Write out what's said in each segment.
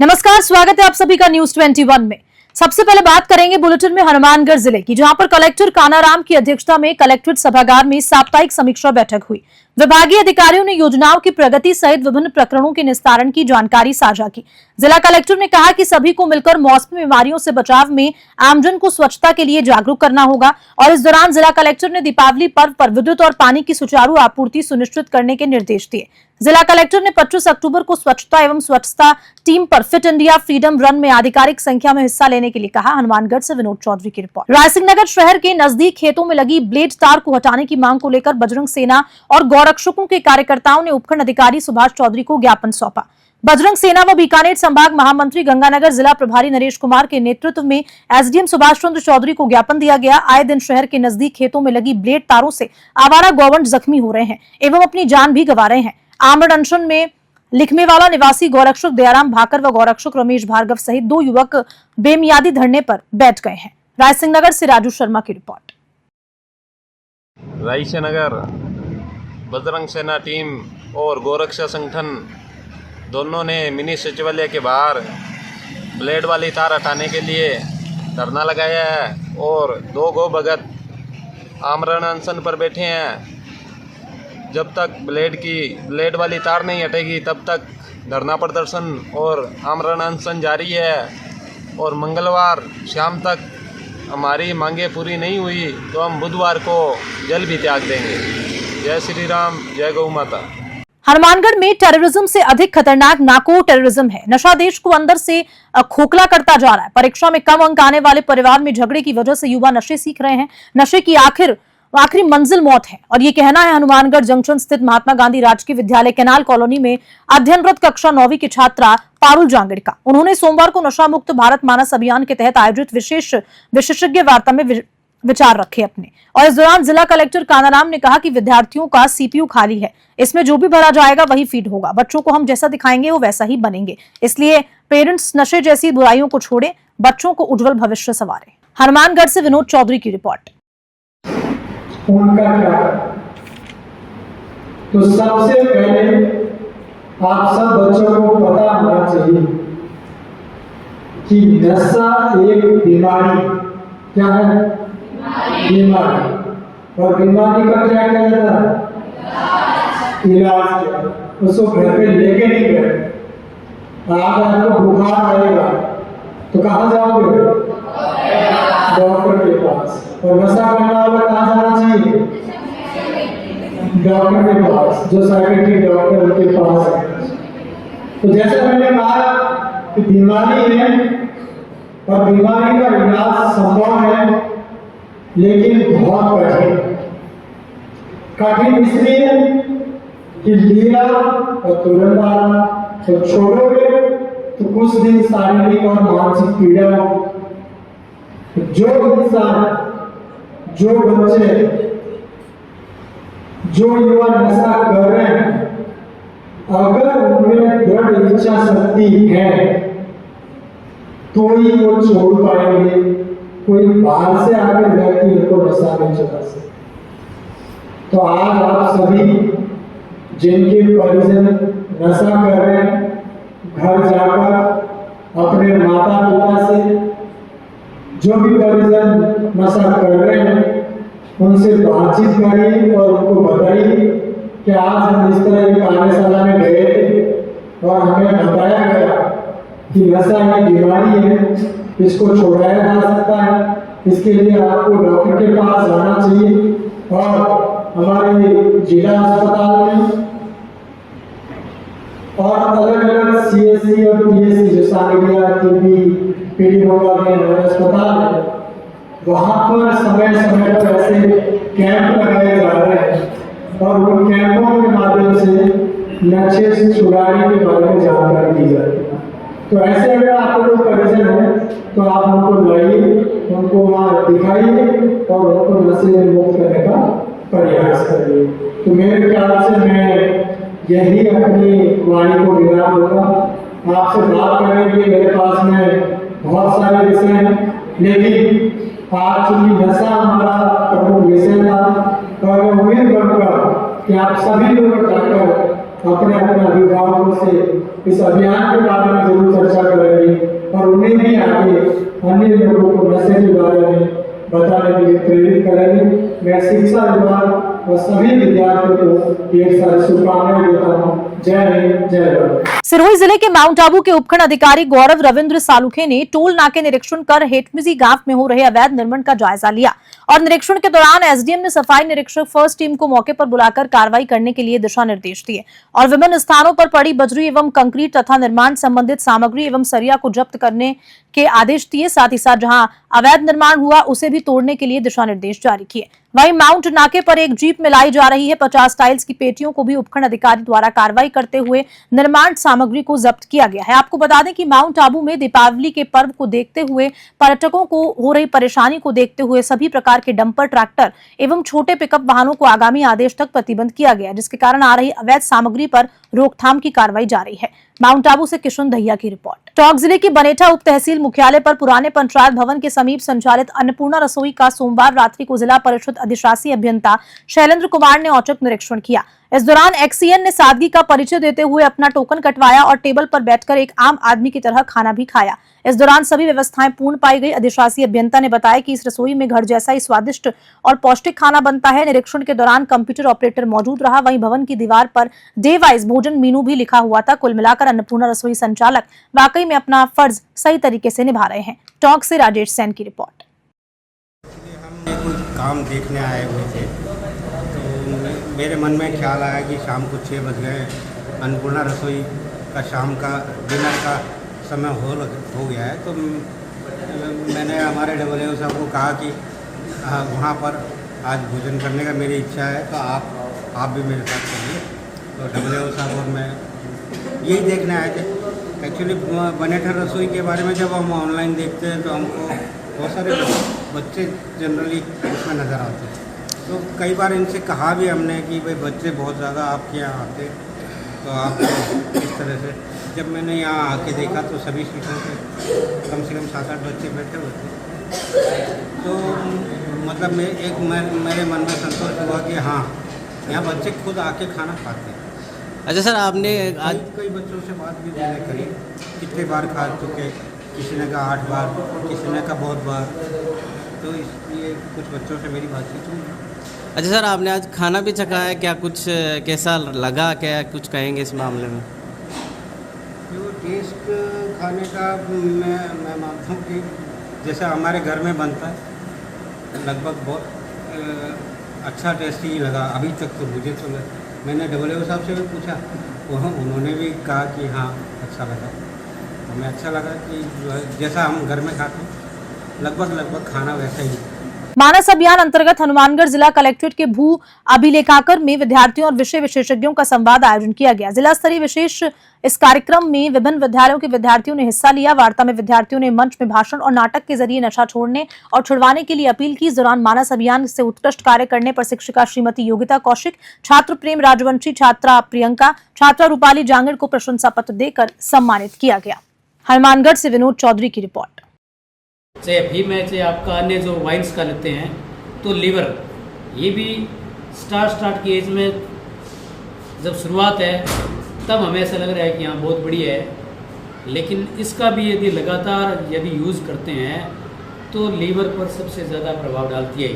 नमस्कार, स्वागत है आप सभी का न्यूज 21 में। सबसे पहले बात करेंगे बुलेटिन में हनुमानगढ़ जिले की, जहां पर कलेक्टर कानाराम की अध्यक्षता में कलेक्ट्रेट सभागार में साप्ताहिक समीक्षा बैठक हुई। विभागीय अधिकारियों ने योजनाओं की प्रगति सहित विभिन्न प्रकरणों के निस्तारण की जानकारी साझा की। जिला कलेक्टर ने कहा कि सभी को मिलकर मौसमी बीमारियों से बचाव में आमजन को स्वच्छता के लिए जागरूक करना होगा और इस दौरान जिला कलेक्टर ने दीपावली पर्व पर विद्युत और पानी की सुचारू आपूर्ति सुनिश्चित करने के निर्देश दिए। जिला कलेक्टर ने 25 अक्टूबर को स्वच्छता एवं स्वच्छता टीम पर फिट इंडिया फ्रीडम रन में आधिकारिक संख्या में हिस्सा लेने के लिए कहा। हनुमानगढ़ से विनोद चौधरी की रिपोर्ट। रायसिंह नगर शहर के नजदीक खेतों में लगी ब्लेड तार को हटाने की मांग को लेकर बजरंग सेना और गौरक्षकों के कार्यकर्ताओं ने उपखंड अधिकारी सुभाष चौधरी को ज्ञापन सौंपा। बजरंग सेना व बीकानेर संभाग महामंत्री गंगानगर जिला प्रभारी नरेश कुमार के नेतृत्व में एसडीएम सुभाष चंद्र चौधरी को ज्ञापन दिया गया। आए दिन शहर के नजदीक खेतों में लगी ब्लेड तारों से आवारा गौवंश जख्मी हो रहे हैं एवं अपनी जान भी गंवा रहे हैं। आमरण अनशन में लिखमेवाला निवासी गौरक्षक दयाराम भाकर व गौरक्षक रमेश भार्गव सहित 2 युवक बेमियादी धरने पर बैठ गए हैं। रायसिंह नगर से राजू शर्मा की रिपोर्ट। रायसिंह नगर बजरंग सेना टीम और गौरक्षा संगठन दोनों ने मिनी सचिवालय के बाहर ब्लेड वाली तार हटाने के लिए धरना लगाया है और 2 गौ भगत आमरण अनशन पर बैठे हैं। जब तक ब्लेड वाली तार नहीं हटेगी तब तक धरना प्रदर्शन और आमरण अनशन जारी है और मंगलवार शाम तक हमारी मांगे पूरी नहीं हुई तो हम बुधवार को जल भी त्याग देंगे। जय श्री राम, जय गौ माता। हनुमानगढ़ में टेररिज्म से अधिक खतरनाक नाको टेररिज्म है। नशा देश को अंदर से खोखला करता जा रहा है। परीक्षा में कम अंक आने वाले परिवार में झगड़े की वजह से युवा नशे सीख रहे हैं। नशे की आखिरी मंजिल मौत है और ये कहना है हनुमानगढ़ जंक्शन स्थित महात्मा गांधी राजकीय विद्यालय कैनाल कॉलोनी में अध्ययनरत कक्षा 9वीं की छात्रा पारुल जांगड़ का। उन्होंने सोमवार को नशा मुक्त भारत मानस अभियान के तहत आयोजित विशेषज्ञ वार्ता में विचार रखे अपने। और इस दौरान जिला कलेक्टर कानाराम ने कहा कि विद्यार्थियों का सीपीयू खाली है, इसमें जो भी भरा जाएगा वही फीड होगा। बच्चों को हम जैसा दिखाएंगे वो वैसा ही बनेंगे, इसलिए पेरेंट्स नशे जैसी बुराइयों को छोड़े, बच्चों को उज्जवल भविष्य संवारे। हनुमानगढ़ से विनोद चौधरी की रिपोर्ट। उनका क्या? तो सबसे पहले आप सब बच्चों को पता होना चाहिए कि नशा एक बीमारी, क्या है? बीमारी। और बीमारी का क्या कहता है? इलाज। उसको घर पे लेके नहीं गए। आज आपको बुखार आएगा तो कहाँ जाओगे? डॉक्टर के पास। और नशा करने वाला कहाँ जाना चाहिए? डॉक्टर के पास, जो साइकेट्रिक डॉक्टर उनके पास है। तो जैसे मैंने कहा कि बीमारी है और बीमारी का इलाज संभव है लेकिन बहुत कठिन इसलिए कि लिया और तुरंत आना, तो छोड़ोगे तो कुछ दिन शारीरिक और मानसिक पीड़ा हो। जो इंसान, जो बच्चे, जो युवा नशा कर रहे हैं, अगर उनमें दृढ़ इच्छा शक्ति है तो ही वो छोड़ पाएंगे। कोई बाहर से आकर व्यक्ति उनको नशा नहीं चला सकता। तो आज आप सभी जिनके परिजन नशा कर रहे हैं, घर जाकर अपने माता पिता से, जो भी परिजन नशा कर रहे हैं, उनसे बातचीत करिए और उनको बताइए कि आज हम इस तरह एक कार्यशाला में गए थे और हमें बताया गया कि नशा एक बीमारी है, इसको छोड़ाया जा सकता है। इसके लिए आपको डॉक्टर के पास जाना चाहिए और हमारे जिला अस्पताल में और अलग-अलग सीएससी और पीएससी जो सानिया टीबी पीडीओ अस्पताल है, वहाँ पर समय-समय पर ऐसे कैंप लगाए जा रहे हैं और उन कैंपों के माध्यम से नशे से छुड़ाने के बारे में जानकारी दी जाती है। तो ऐसे अगर आपको कोई परिजन है तो आप उनको लाइए, उनको वहाँ दिखाइए और उनको नशे से मुक्त करने का प्रयास करिए। तो मेरे ख्याल से मैं यही अपनी वाणी को विराम दूंगा। आपसे बात करने के लिए मेरे पास में बहुत सारे विषय हैं, लेकिन आज चूंकि नशा हमारा प्रमुख विषय था और मैं उम्मीद करूँगा कि आप सभी लोग जाकर अपने अपने अभिभावकों से इस अभियान के बारे में जरूर चर्चा करें। आगे अन्य लोगों को नशे के बारे में बताने के लिए प्रेरित करेंगे। मैं शिक्षा विभाग और सभी विद्यार्थियों को ढेर सारी शुभकामनाएं देता हूँ। जय हिंद, जय भारत। सिरोही जिले के माउंट आबू के उपखंड अधिकारी गौरव रविंद्र सालुखे ने टोल नाके निरीक्षण कर हेटमिजी गांव में हो रहे अवैध निर्माण का जायजा लिया और निरीक्षण के दौरान एसडीएम ने सफाई निरीक्षक फर्स्ट टीम को मौके पर बुलाकर कार्रवाई करने के लिए दिशा निर्देश दिए और विभिन्न स्थानों पर पड़ी बजरी एवं कंक्रीट तथा निर्माण संबंधित सामग्री एवं सरिया को जब्त करने के आदेश दिए। साथ ही साथ जहां अवैध निर्माण हुआ उसे भी तोड़ने के लिए दिशा निर्देश जारी किए। वहीं माउंट नाके पर एक जीप में लाई जा रही है 50 टाइल्स की पेटियों को भी उपखंड अधिकारी द्वारा कार्रवाई करते हुए निर्माण सामग्री को जब्त किया गया है। आपको बता दें कि माउंट आबू में दीपावली के पर्व को देखते हुए पर्यटकों को हो रही परेशानी को देखते हुए सभी प्रकार के डंपर, ट्रैक्टर एवं छोटे पिकअप वाहनों को आगामी आदेश तक प्रतिबंध किया गया, जिसके कारण आ रही अवैध सामग्री पर रोकथाम की कार्रवाई जारी है। माउंट आबू से किशन दहिया की रिपोर्ट। टोंक जिले की बनेठा उप तहसील मुख्यालय पर पुराने पंचायत भवन के समीप संचालित अन्नपूर्णा रसोई का सोमवार रात्रि को जिला परिषद अधिशासी अभियंता शैलेंद्र कुमार ने औचक निरीक्षण किया। इस दौरान एक्सीएन ने सादगी का परिचय देते हुए अपना टोकन कटवाया और टेबल पर बैठकर एक आम आदमी की तरह खाना भी खाया। इस दौरान सभी व्यवस्थाएं पूर्ण पाई गई। अधिशासी अभियंता ने बताया कि इस रसोई में घर जैसा ही स्वादिष्ट और पौष्टिक खाना बनता है। निरीक्षण के दौरान कंप्यूटर ऑपरेटर मौजूद रहा। वहीं भवन की दीवार पर डे वाइज भोजन मेनू भी लिखा हुआ था। कुल मिलाकर अन्नपूर्णा रसोई संचालक वाकई में अपना फर्ज सही तरीके से निभा रहे हैं। टोंक से राजेश सैन की रिपोर्ट। हम कुछ काम देखने आए हुए थे तो मेरे मन में ख्याल आया कि शाम को 6 बज गए, अन्नपूर्णा रसोई का शाम का डिनर का समय हो गया है। तो मैंने हमारे डब्ल्यू साहब को कहा कि वहाँ पर आज भोजन करने का मेरी इच्छा है, तो आप भी मेरे साथ चलिए। तो डब्ल्यू साहब और मैं यही देखने आए थे। एक्चुअली बनेठा रसोई के बारे में जब हम ऑनलाइन देखते हैं तो हमको बहुत सारे बच्चे जनरली उसमें नज़र आते हैं। तो कई बार इनसे कहा भी हमने कि भाई बच्चे बहुत ज़्यादा आपके यहाँ आते, तो आप इस तरह से। जब मैंने यहाँ आके देखा तो सभी सीटों पे कम से कम 7-8 बच्चे बैठे हुए थे। तो मतलब मेरे मन में संतोष हुआ कि हाँ, यहाँ बच्चे खुद आके खाना खाते हैं। अच्छा सर, आपने आज कई बच्चों से बात भी मैंने करी, कितने बार खा चुके, किसी ने कहा 8 बार, किसी ने कहा बहुत बार। तो इसलिए कुछ बच्चों से मेरी बातचीत हुई। अच्छा सर, आपने आज खाना भी चखा है क्या? कुछ कैसा लगा, क्या कुछ कहेंगे इस मामले में? जो टेस्ट खाने का मैं मानता हूँ कि जैसा हमारे घर में बनता है, लगभग बहुत अच्छा टेस्ट ही लगा अभी तक। तो मुझे तो मैंने डब्ल्यू साहब से भी पूछा, उन्होंने भी कहा कि हाँ अच्छा लगा। हमें अच्छा लगा कि जैसा हम घर में खाते हैं लगभग खाना वैसा ही। मानस अभियान अंतर्गत हनुमानगढ़ जिला कलेक्ट्रेट के भू अभिलेखाकर में विद्यार्थियों और विषय विशेषज्ञों का संवाद आयोजन किया गया। जिला स्तरीय विशेष इस कार्यक्रम में विभिन्न विद्यालयों के विद्यार्थियों ने हिस्सा लिया। वार्ता में विद्यार्थियों ने मंच में भाषण और नाटक के जरिए नशा छोड़ने और छुड़वाने के लिए अपील की। इस दौरान मानस अभियान से उत्कृष्ट कार्य करने पर शिक्षिका श्रीमती योगिता कौशिक, छात्र प्रेम राजवंशी, छात्रा प्रियंका, छात्रा रूपाली जांगड़ को प्रशंसा पत्र देकर सम्मानित किया गया। हनुमानगढ़ से विनोद चौधरी की रिपोर्ट। चाहे अफीम है, चाहे आपका अन्य जो वाइन्स का लेते हैं, तो लीवर ये भी स्टार्ट की एज में जब शुरुआत है तब हमें ऐसा लग रहा है कि हाँ बहुत बढ़िया है, लेकिन इसका भी यदि लगातार यदि यूज़ करते हैं तो लीवर पर सबसे ज़्यादा प्रभाव डालती है।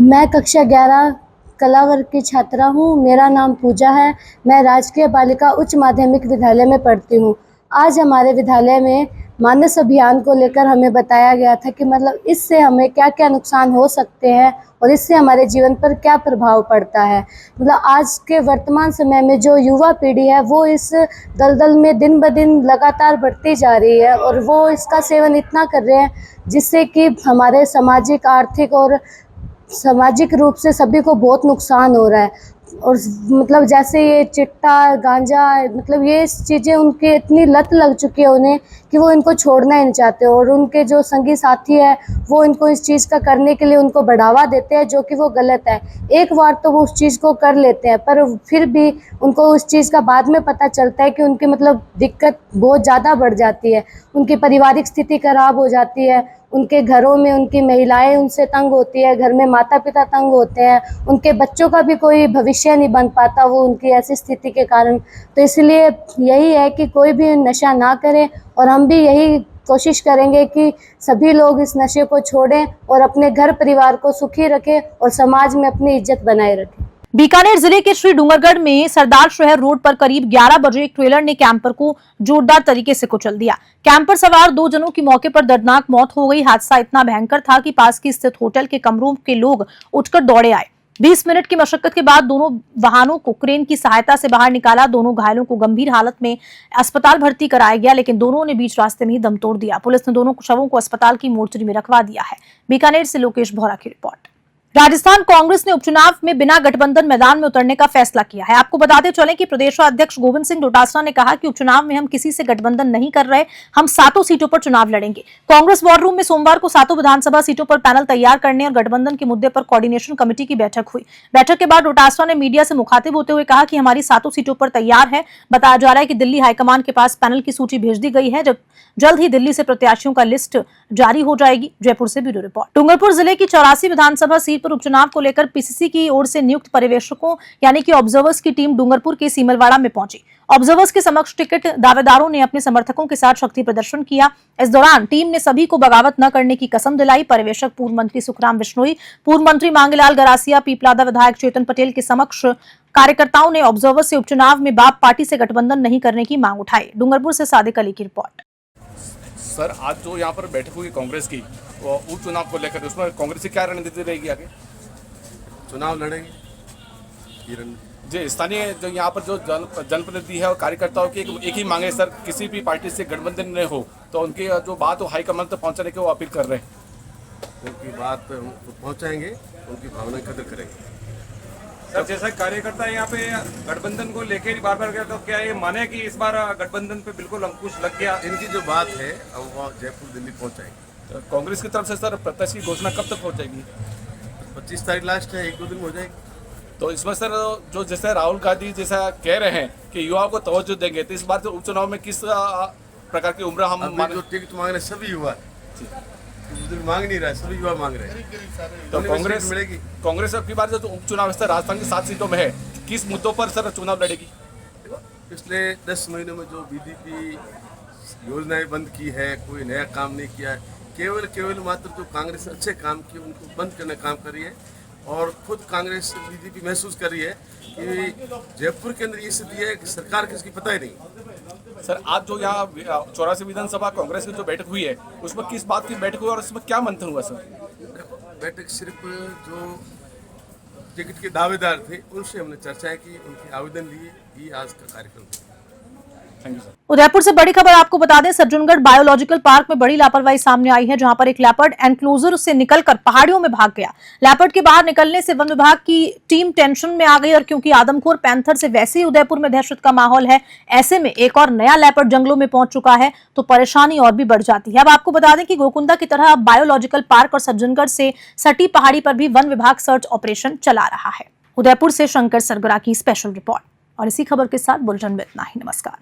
मैं कक्षा 11 कला वर्ग की छात्रा हूँ। मेरा नाम पूजा है। मैं राजकीय बालिका उच्च माध्यमिक विद्यालय में पढ़ती हूँ। आज हमारे विद्यालय में मानस अभियान को लेकर हमें बताया गया था कि मतलब इससे हमें क्या क्या नुकसान हो सकते हैं और इससे हमारे जीवन पर क्या प्रभाव पड़ता है। मतलब आज के वर्तमान समय में जो युवा पीढ़ी है वो इस दलदल में दिन ब दिन लगातार बढ़ती जा रही है और वो इसका सेवन इतना कर रहे हैं जिससे कि हमारे सामाजिक, आर्थिक और सामाजिक रूप से सभी को बहुत नुकसान हो रहा है। और मतलब जैसे ये चिट्टा, गांजा, मतलब ये चीज़ें उनके इतनी लत लग चुकी है उन्हें कि वो इनको छोड़ना ही नहीं चाहते और उनके जो संगी साथी है वो इनको इस चीज़ का करने के लिए उनको बढ़ावा देते हैं, जो कि वो गलत है। एक बार तो वो उस चीज़ को कर लेते हैं पर फिर भी उनको उस चीज़ का बाद में पता चलता है कि उनकी मतलब दिक्कत बहुत ज़्यादा बढ़ जाती है, उनकी पारिवारिक स्थिति खराब हो जाती है, उनके घरों में उनकी महिलाएं उनसे तंग होती है, घर में माता पिता तंग होते हैं, उनके बच्चों का भी कोई भविष्य नहीं बन पाता वो उनकी ऐसी स्थिति के कारण। तो इसलिए यही है कि कोई भी नशा ना करे और हम भी यही कोशिश करेंगे कि सभी लोग इस नशे को छोड़ें और अपने घर परिवार को सुखी रखें और समाज में अपनी इज्जत बनाए रखें। बीकानेर जिले के श्री डूंगरगढ़ में सरदार शहर रोड पर करीब 11 बजे एक ट्रेलर ने कैंपर को जोरदार तरीके से कुचल दिया। कैंपर सवार 2 जनों की मौके पर दर्दनाक मौत हो गई। हादसा इतना भयंकर था कि पास की स्थित होटल के कमरों के लोग उठकर दौड़े आए। 20 मिनट की मशक्कत के बाद दोनों वाहनों को क्रेन की सहायता से बाहर निकाला। दोनों घायलों को गंभीर हालत में अस्पताल भर्ती कराया गया, लेकिन दोनों ने बीच रास्ते में ही दम तोड़ दिया। पुलिस ने दोनों शवों को अस्पताल की मोर्चरी में रखवा दिया है। बीकानेर से लोकेश भौरा की रिपोर्ट। राजस्थान कांग्रेस ने उपचुनाव में बिना गठबंधन मैदान में उतरने का फैसला किया है। आपको बताते चलें कि प्रदेशाध्यक्ष गोविंद सिंह डोटासरा ने कहा कि उपचुनाव में हम किसी से गठबंधन नहीं कर रहे, हम 7 सीटों पर चुनाव लड़ेंगे। कांग्रेस वॉर रूम में सोमवार को 7 विधानसभा सीटों पर पैनल तैयार करने और गठबंधन के मुद्दे पर कोऑर्डिनेशन कमेटी की बैठक हुई। बैठक के बाद डोटासरा ने मीडिया से मुखातिब होते हुए कहा कि हमारी 7 सीटों पर तैयार है। बताया जा रहा है कि दिल्ली हाईकमान के पास पैनल की सूची भेज दी गई है। जल्द ही दिल्ली से प्रत्याशियों का लिस्ट जारी हो जाएगी। जयपुर से ब्यूरो रिपोर्ट। डूंगरपुर जिले की 84 विधानसभा सीट पर उपचुनाव को लेकर पीसीसी की ओर से नियुक्त पर्यवेक्षकों यानी कि ऑब्जर्वर्स की टीम डूंगरपुर के सीमलवाड़ा में पहुंची। ऑब्जर्वर्स के समक्ष टिकट दावेदारों ने अपने समर्थकों के साथ शक्ति प्रदर्शन किया। इस दौरान टीम ने सभी को बगावत न करने की कसम दिलाई। पर्यवेक्षक पूर्व मंत्री सुखराम बिश्नोई, पूर्व मंत्री मांगेलाल गरासिया, पीपलादा विधायक चेतन पटेल के समक्ष कार्यकर्ताओं ने ऑब्जर्वर्स से उपचुनाव में बाप पार्टी से गठबंधन नहीं करने की मांग उठाई। डूंगरपुर से सादिक अली की रिपोर्ट। सर, आज जो यहाँ पर बैठक हुई कांग्रेस की वो उपचुनाव को लेकर, उसमें कांग्रेस की क्या रणनीति रहेगी आगे? चुनाव लड़ेंगे। जी, स्थानीय जो यहाँ पर जो जनप्रतिनिधि है और कार्यकर्ताओं की एक ही मांग है सर, किसी भी पार्टी से गठबंधन न हो, तो उनकी जो बात हो हाईकमान तक पहुँचाने की वो अपील कर रहे हैं। उनकी बात पहुँचाएंगे, उनकी भावना की कदर करेंगे। सर, जैसा कार्यकर्ता यहाँ पे गठबंधन को लेकर बार बार गया, तो क्या ये माने कि इस बार गठबंधन पे बिल्कुल अंकुश लग गया? इनकी जो बात है अब वो जयपुर दिल्ली पहुँचाएंगे। तो कांग्रेस की तरफ से सर प्रत्याशी की घोषणा कब तक पहुँचेगी? 25 तारीख लास्ट है, 1-2 दिन हो जाएगी। तो इसमें सर जो जैसे राहुल गांधी जैसा कह रहे हैं कि युवाओं को तवज्जो देंगे, तो इस बार जो उपचुनाव में किस प्रकार की उम्र हम जो टिकट मांग रहे सभी युवा मांग नहीं रहा है, सभी युवा मांग रहे हैं। तो कांग्रेस मिलेगी। कांग्रेस अब की बार जो उपचुनाव है राजस्थान की 7 सीटों में है, किस मुद्दों पर सर चुनाव लड़ेगी? पिछले 10 महीनों में जो बीजेपी योजनाएं बंद की है, कोई नया काम नहीं किया है, केवल मात्र जो कांग्रेस ने अच्छे काम किए उनको बंद करने का काम कर रही है। और खुद कांग्रेस बीजेपी महसूस कर रही है कि जयपुर के अंदर ये स्थिति है कि सरकार किसकी पता ही नहीं। सर, आज जो यहाँ 84 विधानसभा कांग्रेस की जो बैठक हुई है, उसमें किस बात की बैठक हुई और उसमें क्या मंथन हुआ सर? बैठक सिर्फ जो टिकट के दावेदार थे उनसे हमने चर्चा की, उनके आवेदन लिए, ये आज का कार्यक्रम। Thank you sir. उदयपुर से बड़ी खबर आपको बता दें, सज्जनगढ़ बायोलॉजिकल पार्क में बड़ी लापरवाही सामने आई है, जहां पर एक लेपर्ड एनक्लोजर से निकलकर पहाड़ियों में भाग गया। लेपर्ड के बाहर निकलने से वन विभाग की टीम टेंशन में आ गई और क्योंकि आदमखोर पैंथर से वैसे ही उदयपुर में दहशत का माहौल है, ऐसे में एक और नया लेपर्ड जंगलों में पहुंच चुका है तो परेशानी और भी बढ़ जाती है। अब आपको बता दें कि गोकुंदा की तरह अब बायोलॉजिकल पार्क और सज्जनगढ़ से सटी पहाड़ी पर भी वन विभाग सर्च ऑपरेशन चला रहा है। उदयपुर से शंकर सरगरा की स्पेशल रिपोर्ट। और इसी खबर के साथ बुलेटिन में इतना ही। नमस्कार।